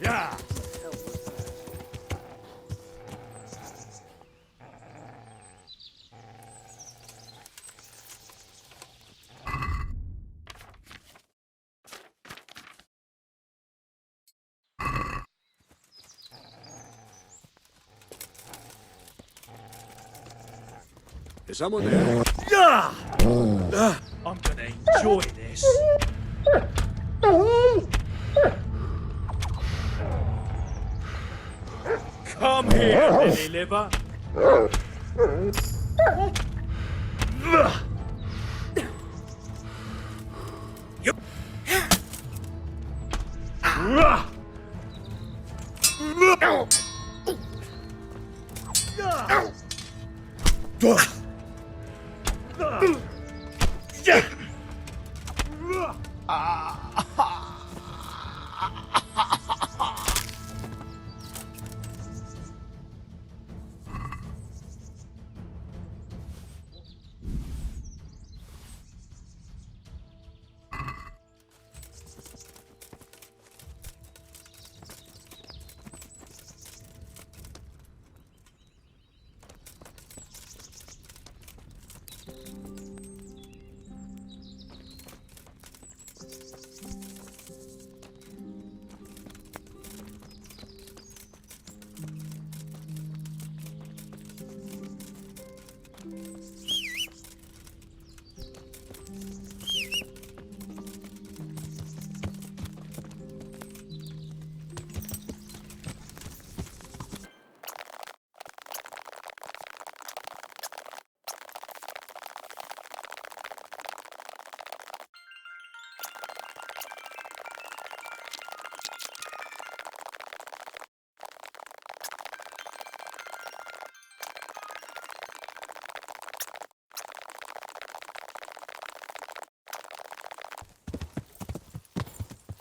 Yeah. Is someone there? Yeah! I'm gonna enjoy this. Come here, Lily Liver.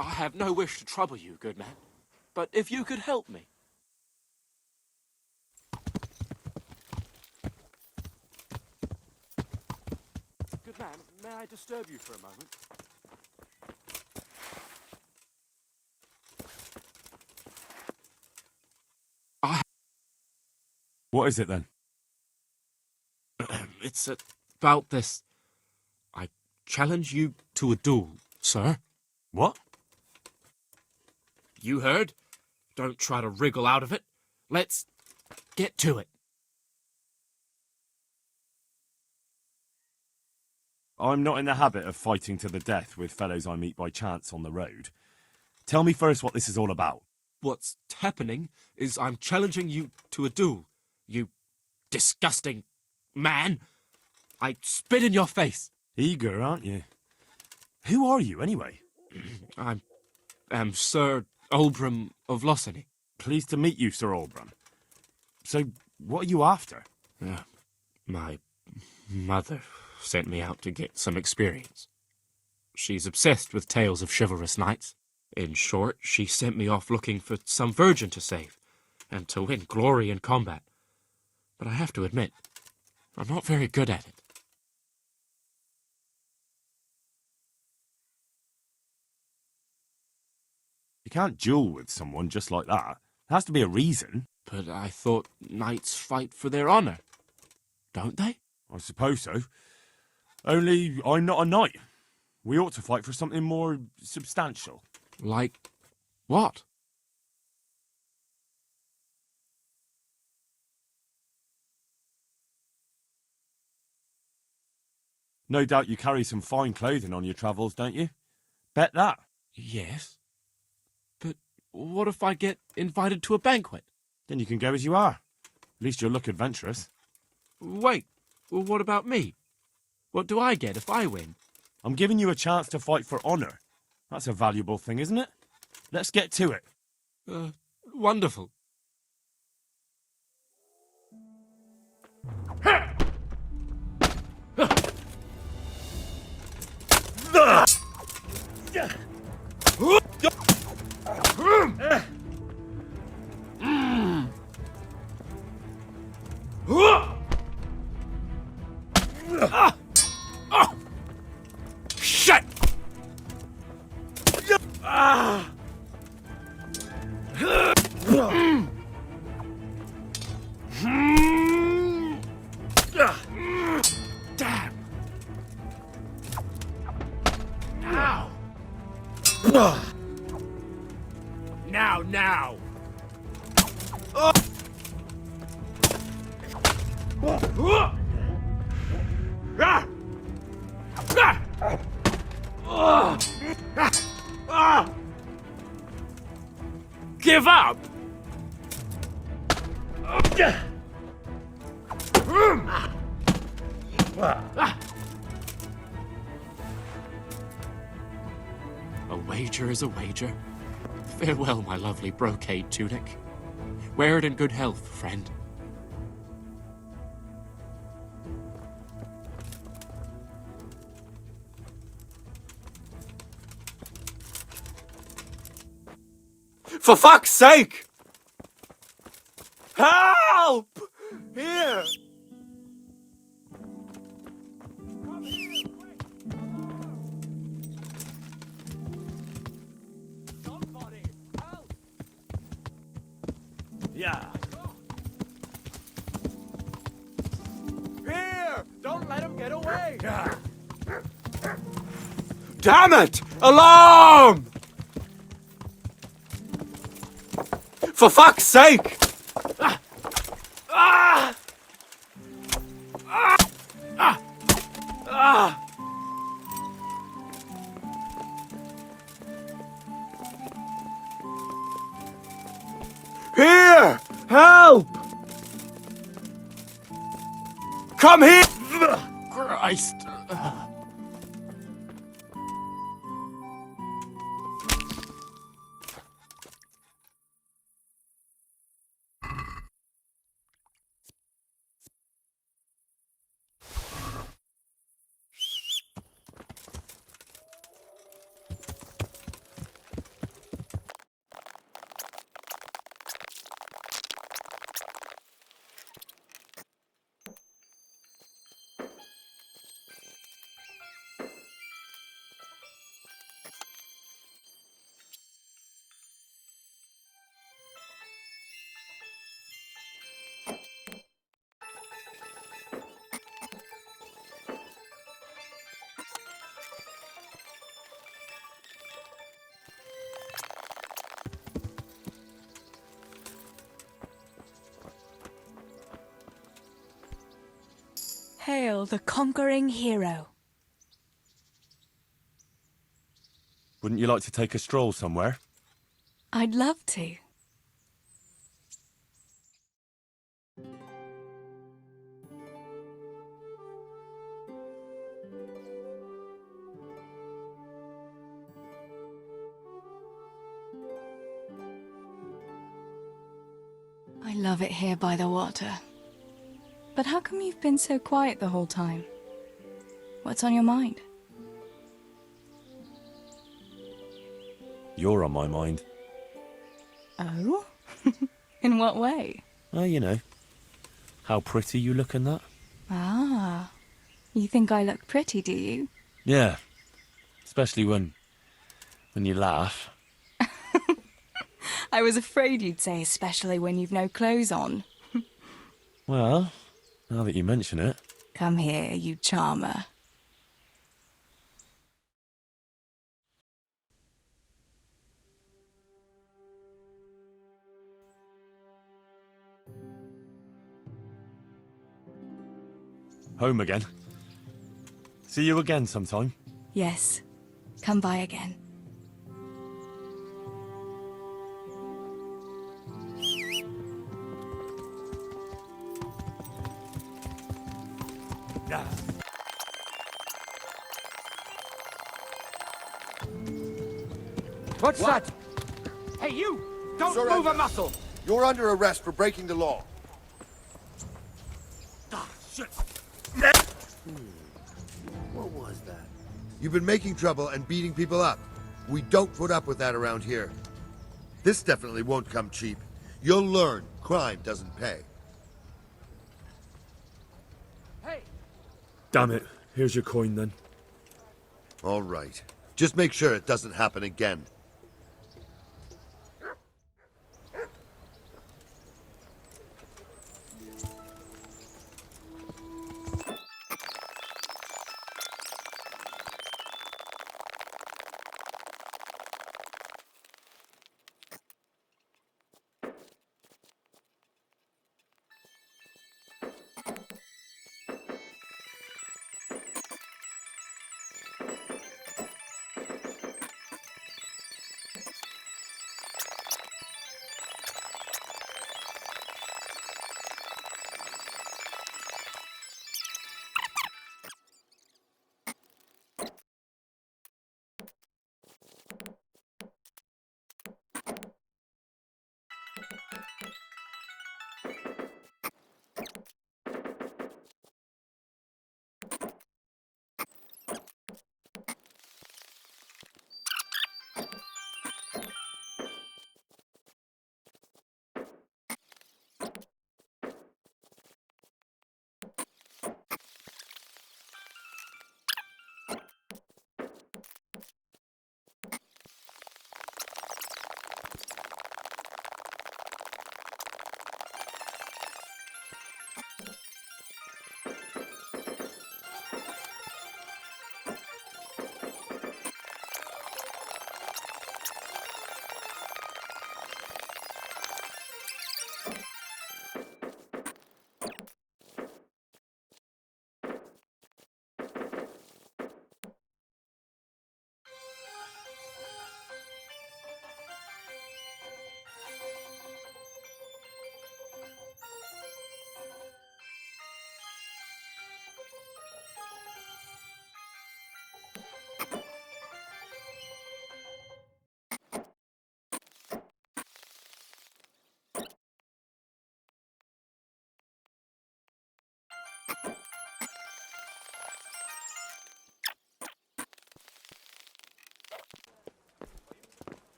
I have no wish to trouble you, good man, but if you could help me. Good man, may I disturb you for a moment? What is it then? It's about this. I challenge you to a duel, sir. What? You heard? Don't try to wriggle out of it. Let's get to it. I'm not in the habit of fighting to the death with fellows I meet by chance on the road. Tell me first what this is all about. What's happening is I'm challenging you to a duel. You disgusting man. I spit in your face. Eager, aren't you? Who are you, anyway? I am Sir Oldbram of Lossany. Pleased to meet you, Sir Oldbram. So, what are you after? My mother sent me out to get some experience. She's obsessed with tales of chivalrous knights. In short, she sent me off looking for some virgin to save, and to win glory in combat. But I have to admit, I'm not very good at it. You can't duel with someone just like that. There has to be a reason. But I thought knights fight for their honor, don't they? I suppose so. Only I'm not a knight. We ought to fight for something more substantial. Like what? No doubt you carry some fine clothing on your travels, don't you? Bet that. Yes. But what if I get invited to a banquet? Then you can go as you are. At least you'll look adventurous. Wait, well, what about me? What do I get if I win? I'm giving you a chance to fight for honour. That's a valuable thing, isn't it? Let's get to it. Wonderful. Shit! Now! Give up! A wager is a wager. Farewell, my lovely brocade tunic. Wear it in good health, friend. For fuck's sake! Help! Here! Come here, quick! Somebody, help! Yeah. Here! Don't let him get away! Damn it! Alarm! For fuck's sake! Here! Help! Come here! Christ! Hail the conquering hero. Wouldn't you like to take a stroll somewhere? I'd love to. I love it here by the water. But how come you've been so quiet the whole time? What's on your mind? You're on my mind. Oh? In what way? Oh, you know. How pretty you look in that. Ah. You think I look pretty, do you? Yeah. Especially when you laugh. I was afraid you'd say especially when you've no clothes on. Well, now that you mention it. Come here, you charmer. Home again. See you again sometime. Yes. Come by again. Yeah. What's that? Hey, you! Don't Surrender. move a muscle! You're under arrest for breaking the law. Ah, shit! What was that? You've been making trouble and beating people up. We don't put up with that around here. This definitely won't come cheap. You'll learn crime doesn't pay. Hey! Damn it. Here's your coin then. All right. Just make sure it doesn't happen again.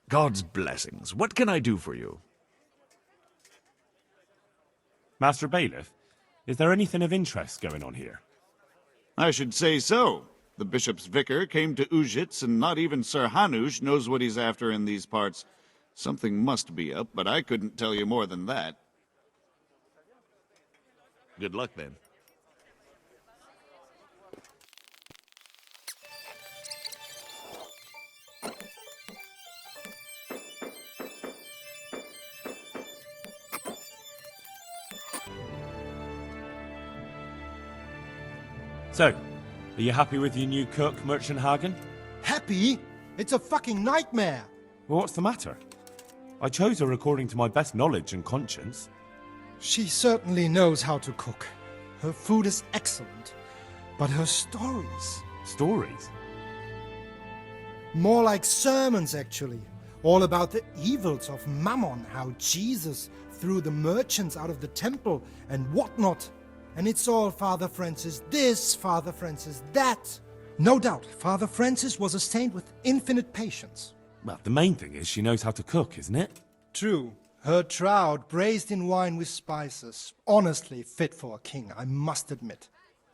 God's blessings. What can I do for you? Master Bailiff, is there anything of interest going on here? I should say so. The bishop's vicar came to Ujits, and not even Sir Hanush knows what he's after in these parts. Something must be up, but I couldn't tell you more than that. Good luck, then. So, are you happy with your new cook, Merchant Hagen? Happy? It's a fucking nightmare. Well, what's the matter? I chose her according to my best knowledge and conscience. She certainly knows how to cook. Her food is excellent. But her stories... Stories? More like sermons, actually. All about the evils of Mammon, how Jesus threw the merchants out of the temple and whatnot. And it's all Father Francis this, Father Francis that. No doubt, Father Francis was a saint with infinite patience. Well, the main thing is she knows how to cook, isn't it? True. Her trout braised in wine with spices. Honestly fit for a king, I must admit.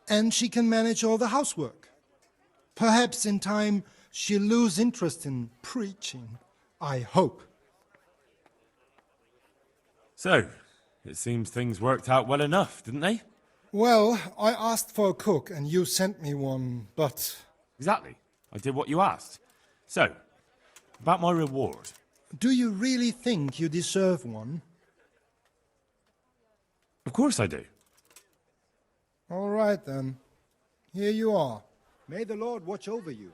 And she can manage all the housework. Perhaps in time she'll lose interest in preaching. I hope. So, it seems things worked out well enough, didn't they? Well, I asked for a cook and you sent me one, but... Exactly. I did what you asked. So, about my reward. Do you really think you deserve one? Of course I do. All right, then. Here you are. May the Lord watch over you.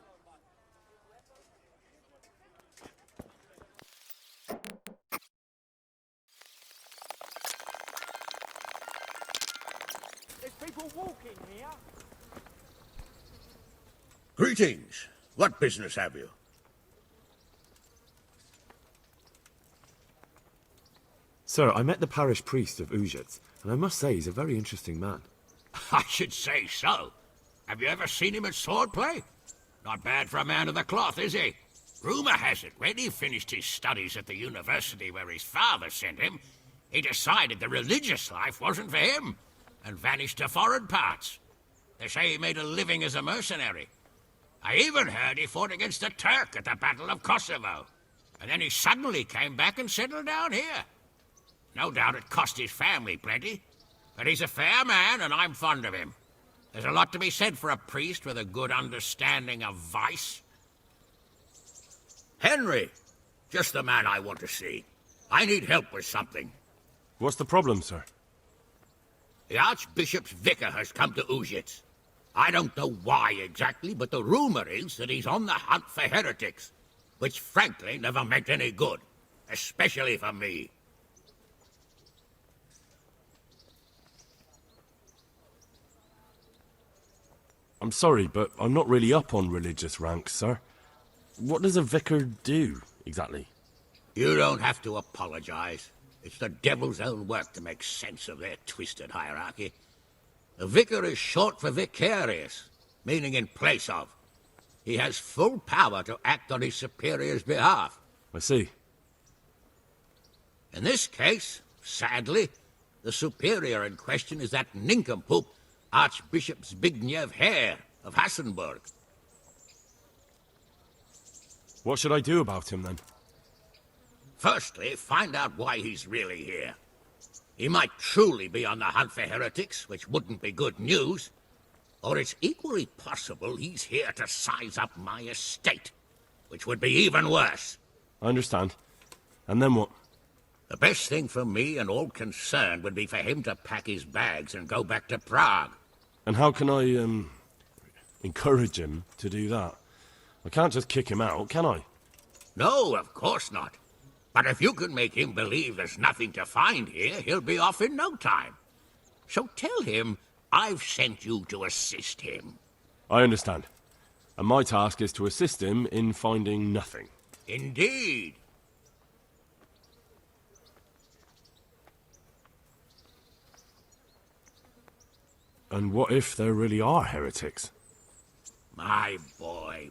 There's people walking here. Greetings. What business have you? Sir, I met the parish priest of Ujits, and I must say he's a very interesting man. I should say so. Have you ever seen him at swordplay? Not bad for a man of the cloth, is he? Rumor has it, when he finished his studies at the university where his father sent him, he decided the religious life wasn't for him, and vanished to foreign parts. They say he made a living as a mercenary. I even heard he fought against the Turk at the Battle of Kosovo. And then he suddenly came back and settled down here. No doubt it cost his family plenty. But he's a fair man, and I'm fond of him. There's a lot to be said for a priest with a good understanding of vice. Henry, just the man I want to see. I need help with something. What's the problem, sir? The Archbishop's vicar has come to Ujits. I don't know why exactly, but the rumor is that he's on the hunt for heretics, which frankly never meant any good, especially for me. I'm sorry, but I'm not really up on religious ranks, sir. What does a vicar do, exactly? You don't have to apologize. It's the devil's own work to make sense of their twisted hierarchy. A vicar is short for vicarious, meaning in place of. He has full power to act on his superior's behalf. I see. In this case, sadly, the superior in question is that nincompoop, Archbishop Zbigniew Hare of Hassenburg. What should I do about him, then? Firstly, find out why he's really here. He might truly be on the hunt for heretics, which wouldn't be good news. Or it's equally possible he's here to size up my estate, which would be even worse. I understand. And then what? The best thing for me and all concerned would be for him to pack his bags and go back to Prague. And how can I, encourage him to do that? I can't just kick him out, can I? No, of course not. But if you can make him believe there's nothing to find here, he'll be off in no time. So tell him I've sent you to assist him. I understand. And my task is to assist him in finding nothing. Indeed. And what if there really are heretics? My boy,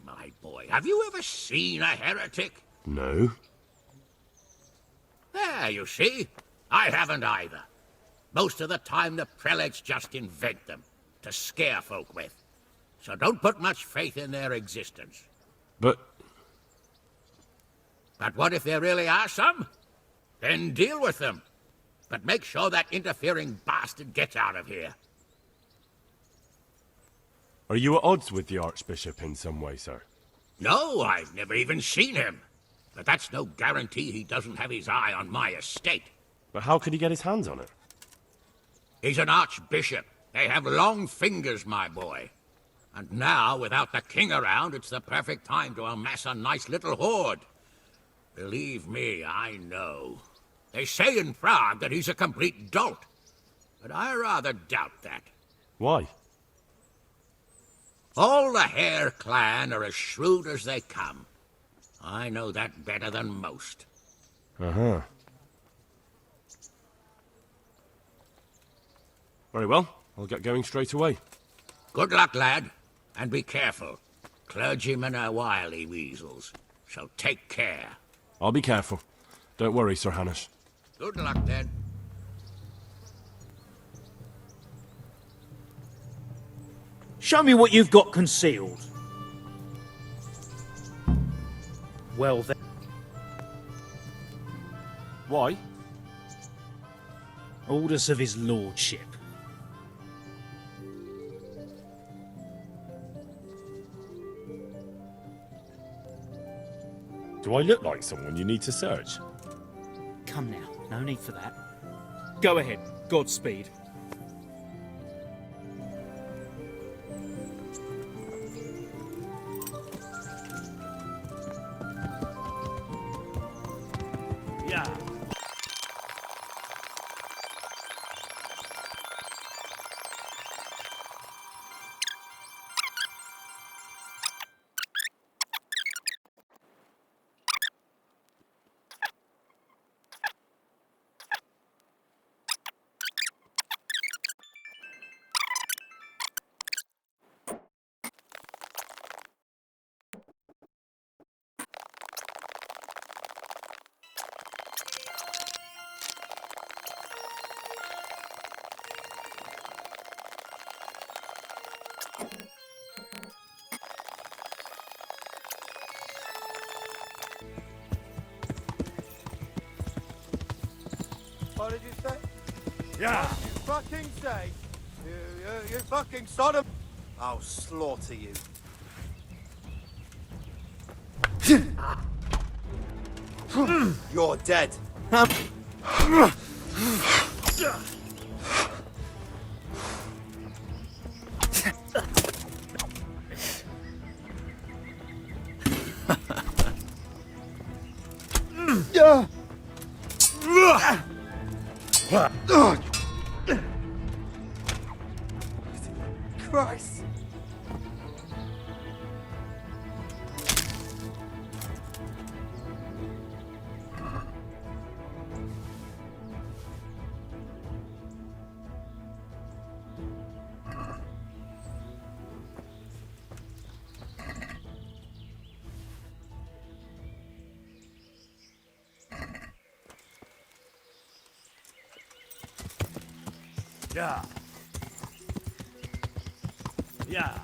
have you ever seen a heretic? No. There, you see? I haven't either. Most of the time the prelates just invent them to scare folk with. So don't put much faith in their existence. But But what if there really are some? Then deal with them. But make sure that interfering bastard gets out of here. are you at odds with the Archbishop in some way, sir? No, I've never even seen him. But that's no guarantee he doesn't have his eye on my estate. But how could he get his hands on it? He's an archbishop. They have long fingers, my boy. And now, without the king around, it's the perfect time to amass a nice little hoard. Believe me, I know. They say in Prague that he's a complete dolt. But I rather doubt that. Why? All the Hare clan are as shrewd as they come. I know that better than most. Uh-huh. Very well. I'll get going straight away. Good luck, lad. And be careful. Clergymen are wily weasels, so take care. I'll be careful. Don't worry, Sir Hanush. Good luck, then. Show me what you've got concealed. Well then. Why? Orders of his lordship. Do I look like someone you need to search? Come now, no need for that. Go ahead, Godspeed. Yeah. What did you say? Yeah. You fucking say? You fucking Sodom! I'll slaughter you. You're dead. Christ! Yeah. Yeah.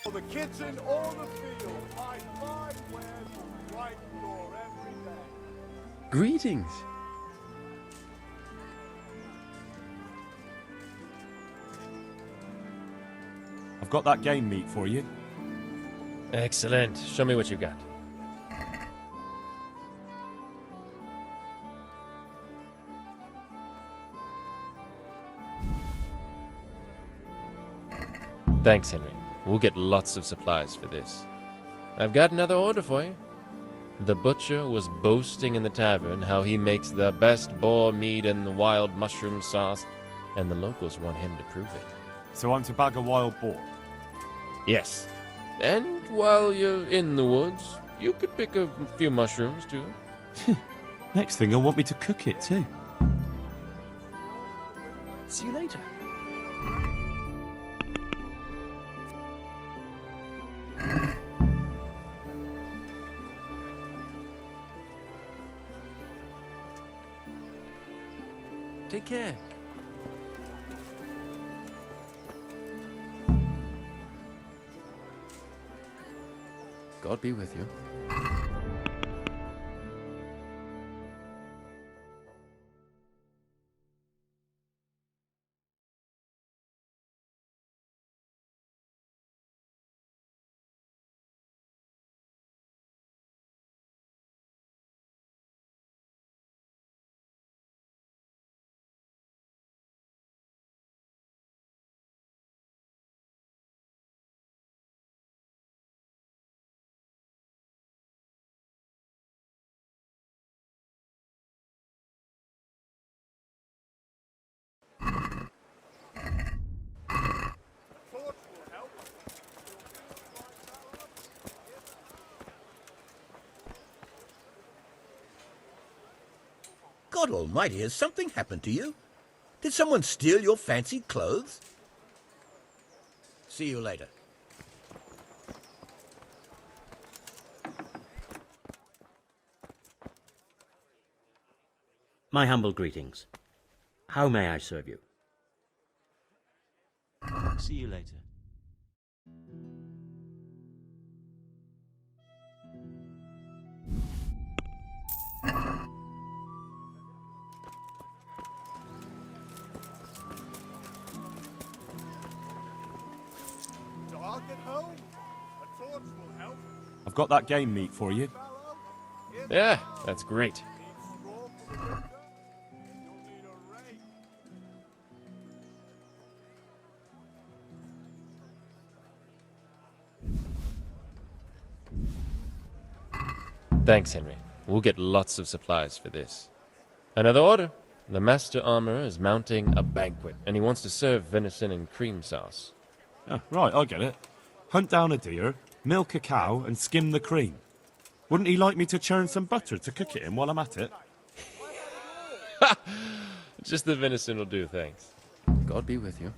For the kitchen or the field, I find wares from right door every day. Greetings. I've got that game meat for you. Excellent. Show me what you got. Thanks, Henry. We'll get lots of supplies for this. I've got another order for you. The butcher was boasting in the tavern how he makes the best boar meat and the wild mushroom sauce, and the locals want him to prove it. So I'm to bag a wild boar. Yes. And while you're in the woods, you could pick a few mushrooms, too. Next thing, he'll want me to cook it too. See you later. Take care. God be with you. God almighty, has something happened to you? Did someone steal your fancy clothes? See you later. My humble greetings. How may I serve you? See you later. So I'll get home. A torch will help. I've got that game meat for you. Yeah, that's great. Thanks, Henry. We'll get lots of supplies for this. Another order. The master armorer is mounting a banquet, and he wants to serve venison and cream sauce. Oh, right, I get it. Hunt down a deer, milk a cow, and skim the cream. Wouldn't he like me to churn some butter to cook it in while I'm at it? Just the venison will do, thanks. God be with you.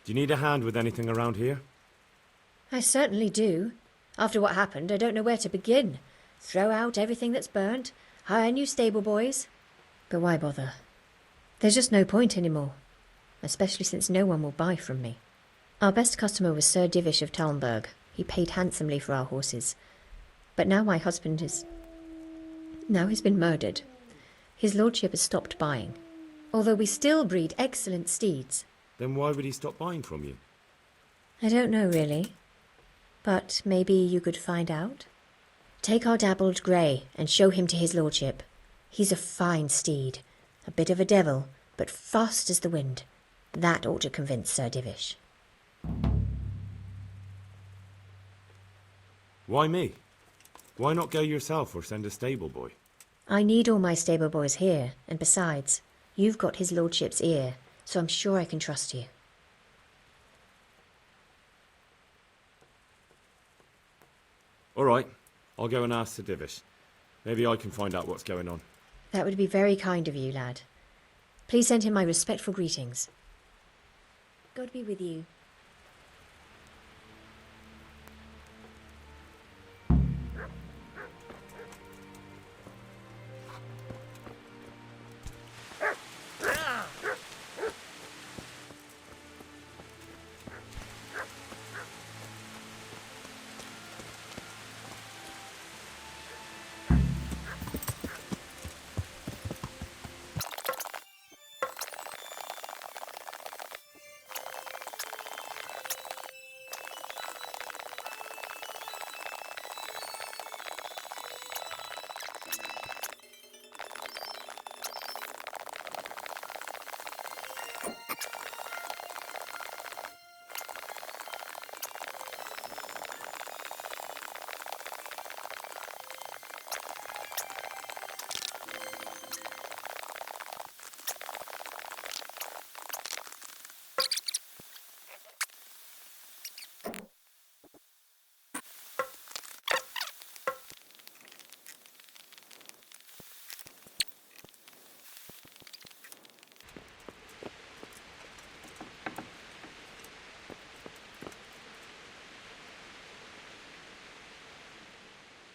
Do you need a hand with anything around here? I certainly do. After what happened, I don't know where to begin. Throw out everything that's burnt, hire new stable boys. But why bother? There's just no point anymore, especially since no one will buy from me. Our best customer was Sir Divish of Talmberg. He paid handsomely for our horses. But now my husband is... Now he's been murdered. His lordship has stopped buying. Although we still breed excellent steeds. Then why would he stop buying from you? I don't know, really. But maybe you could find out? Take our dabbled grey and show him to his lordship. He's a fine steed. A bit of a devil, but fast as the wind. That ought to convince Sir Divish. Why me? Why not go yourself or send a stable boy? I need all my stable boys here, and besides, you've got his lordship's ear, so I'm sure I can trust you. All right, I'll go and ask Sir Divish. Maybe I can find out what's going on. That would be very kind of you, lad. Please send him my respectful greetings. God be with you.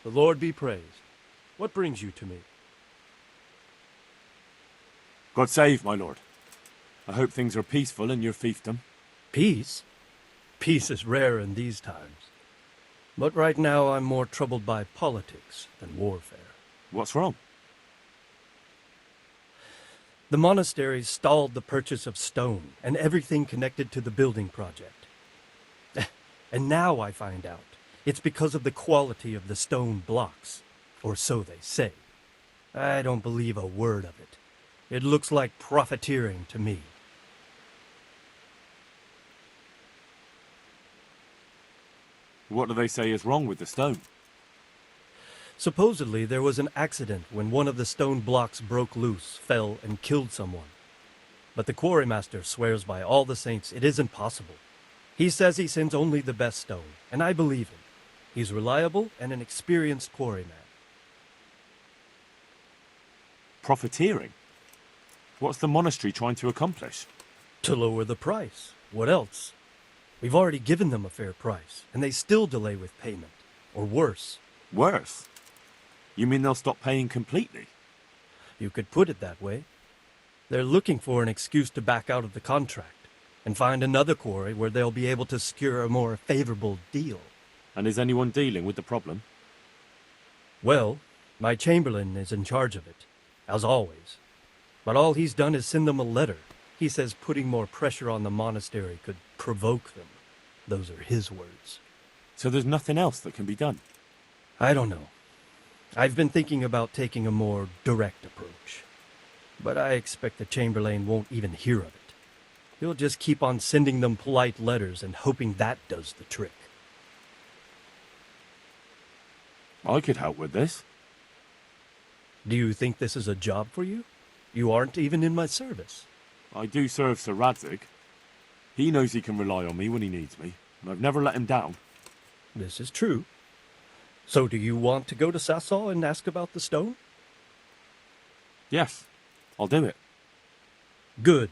The Lord be praised. What brings you to me? God save, my lord. I hope things are peaceful in your fiefdom. Peace? Peace is rare in these times. But right now I'm more troubled by politics than warfare. What's wrong? The monastery stalled the purchase of stone and everything connected to the building project. And now I find out it's because of the quality of the stone blocks, or so they say. I don't believe a word of it. It looks like profiteering to me. What do they say is wrong with the stone? Supposedly there was an accident when one of the stone blocks broke loose, fell, and killed someone. But the quarrymaster swears by all the saints it isn't possible. He says he sends only the best stone, and I believe him. He's reliable and an experienced quarryman. Profiteering? What's the monastery trying to accomplish? To lower the price. What else? We've already given them a fair price, and they still delay with payment. Or worse. Worse? You mean they'll stop paying completely? You could put it that way. They're looking for an excuse to back out of the contract, and find another quarry where they'll be able to secure a more favorable deal. And is anyone dealing with the problem? Well, my chamberlain is in charge of it, as always. But all he's done is send them a letter. He says putting more pressure on the monastery could provoke them. Those are his words. So there's nothing else that can be done? I don't know. I've been thinking about taking a more direct approach. But I expect the chamberlain won't even hear of it. He'll just keep on sending them polite letters and hoping that does the trick. I could help with this. Do you think this is a job for you? You aren't even in my service. I do serve Sir Radzig. He knows he can rely on me when he needs me, and I've never let him down. This is true. So do you want to go to Sasau and ask about the stone? Yes, I'll do it. Good.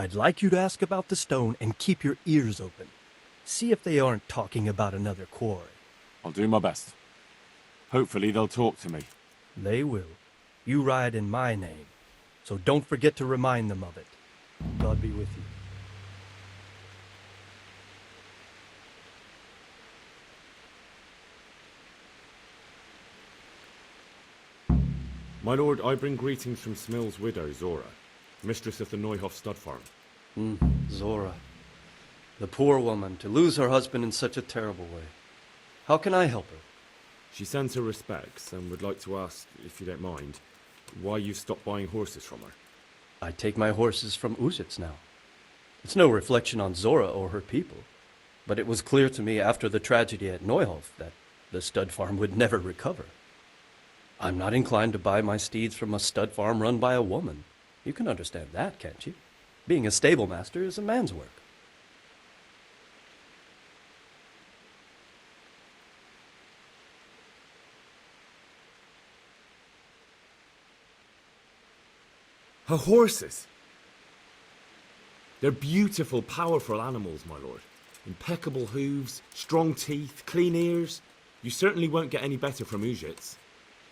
I'd like you to ask about the stone and keep your ears open. See if they aren't talking about another quarry. I'll do my best. Hopefully they'll talk to me. They will. You ride in my name, so don't forget to remind them of it. God be with you. My lord, I bring greetings from Smill's widow, Zora, mistress of the Neuhof stud farm. Zora. The poor woman, to lose her husband in such a terrible way. How can I help her? She sends her respects and would like to ask, if you don't mind, why you stopped buying horses from her. I take my horses from Uzits now. It's no reflection on Zora or her people, but it was clear to me after the tragedy at Neuhof that the stud farm would never recover. I'm not inclined to buy my steeds from a stud farm run by a woman. You can understand that, can't you? Being a stable master is a man's work. Her horses! They're beautiful, powerful animals, my lord. Impeccable hooves, strong teeth, clean ears. You certainly won't get any better from Uzits.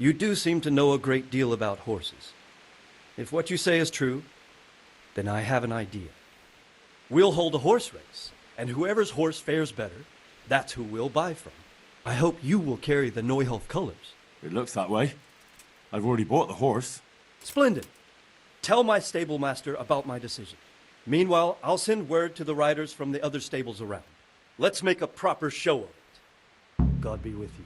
You do seem to know a great deal about horses. If what you say is true, then I have an idea. We'll hold a horse race, and whoever's horse fares better, that's who we'll buy from. I hope you will carry the Neuhof colors. It looks that way. I've already bought the horse. Splendid. Tell my stable master about my decision. Meanwhile, I'll send word to the riders from the other stables around. Let's make a proper show of it. God be with you.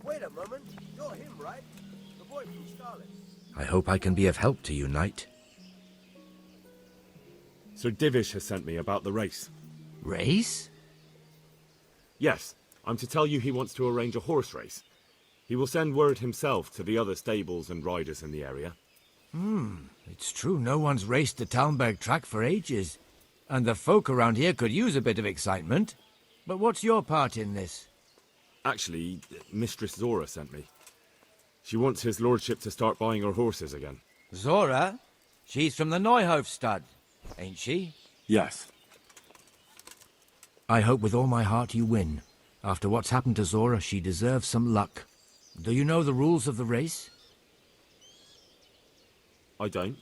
Wait a moment. You're him, right? The boy from Scarlet. I hope I can be of help to you, knight. Sir Divish has sent me about the race. Race? Yes, I'm to tell you he wants to arrange a horse race. He will send word himself to the other stables and riders in the area. It's true no one's raced the Talmberg track for ages, and the folk around here could use a bit of excitement. But what's your part in this? Actually, Mistress Zora sent me. She wants his lordship to start buying her horses again. Zora? She's from the Neuhof stud, ain't she? Yes. I hope with all my heart you win. After what's happened to Zora, she deserves some luck. Do you know the rules of the race? I don't.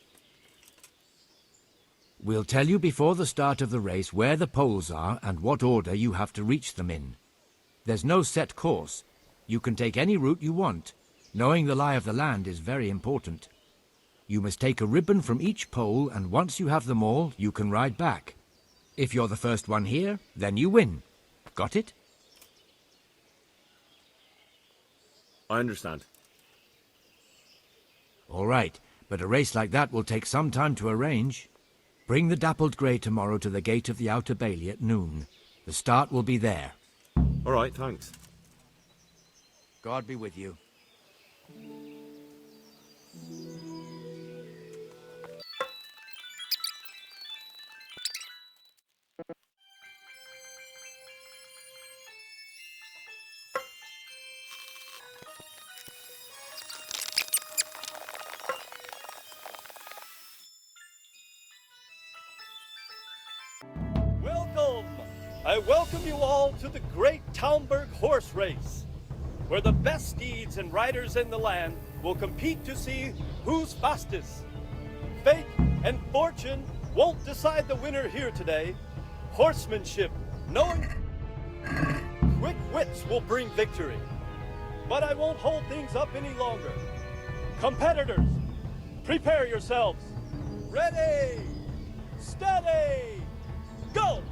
We'll tell you before the start of the race where the poles are and what order you have to reach them in. There's no set course. You can take any route you want. Knowing the lie of the land is very important. You must take a ribbon from each pole, and once you have them all, you can ride back. If you're the first one here, then you win. Got it? I understand. All right, but a race like that will take some time to arrange. Bring the dappled grey tomorrow to the gate of the Outer Bailey at noon. The start will be there. All right, thanks. God be with you. Welcome! I welcome you all to the Great Talmberg Horse Race, where the best steeds and riders in the land will compete to see who's fastest. Fate and fortune won't decide the winner here today. Horsemanship, knowing quick wits will bring victory. But I won't hold things up any longer. Competitors, prepare yourselves. Ready, steady, go!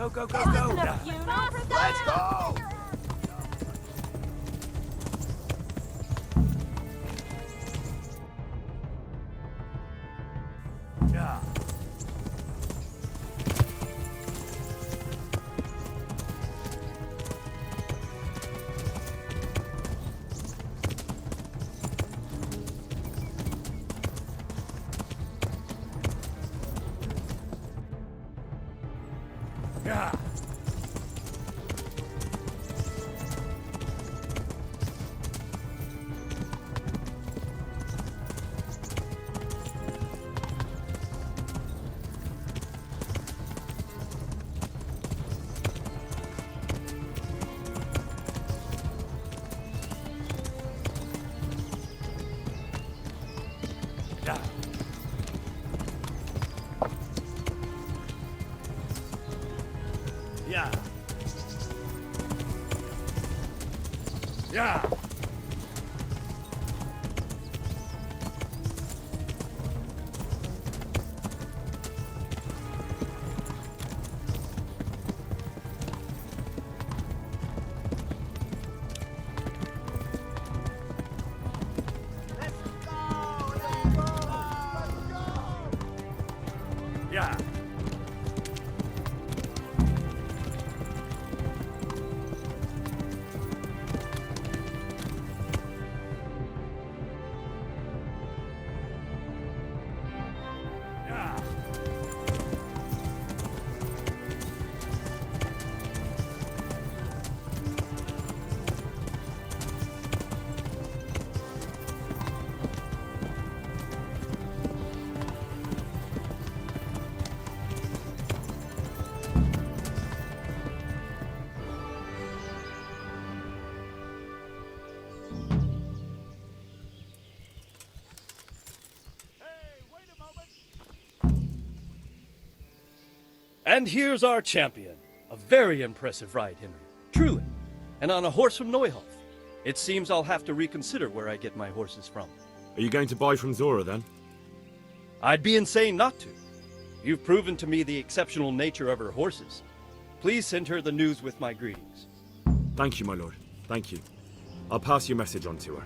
Go, go, go, go! Let's go! Yeah. Yeah. Yeah. Yeah. Yeah. And here's our champion. A very impressive ride, Henry. Truly. And on a horse from Neuhof. It seems I'll have to reconsider where I get my horses from. Are you going to buy from Zora then? I'd be insane not to. You've proven to me the exceptional nature of her horses. Please send her the news with my greetings. Thank you, my lord. Thank you. I'll pass your message on to her.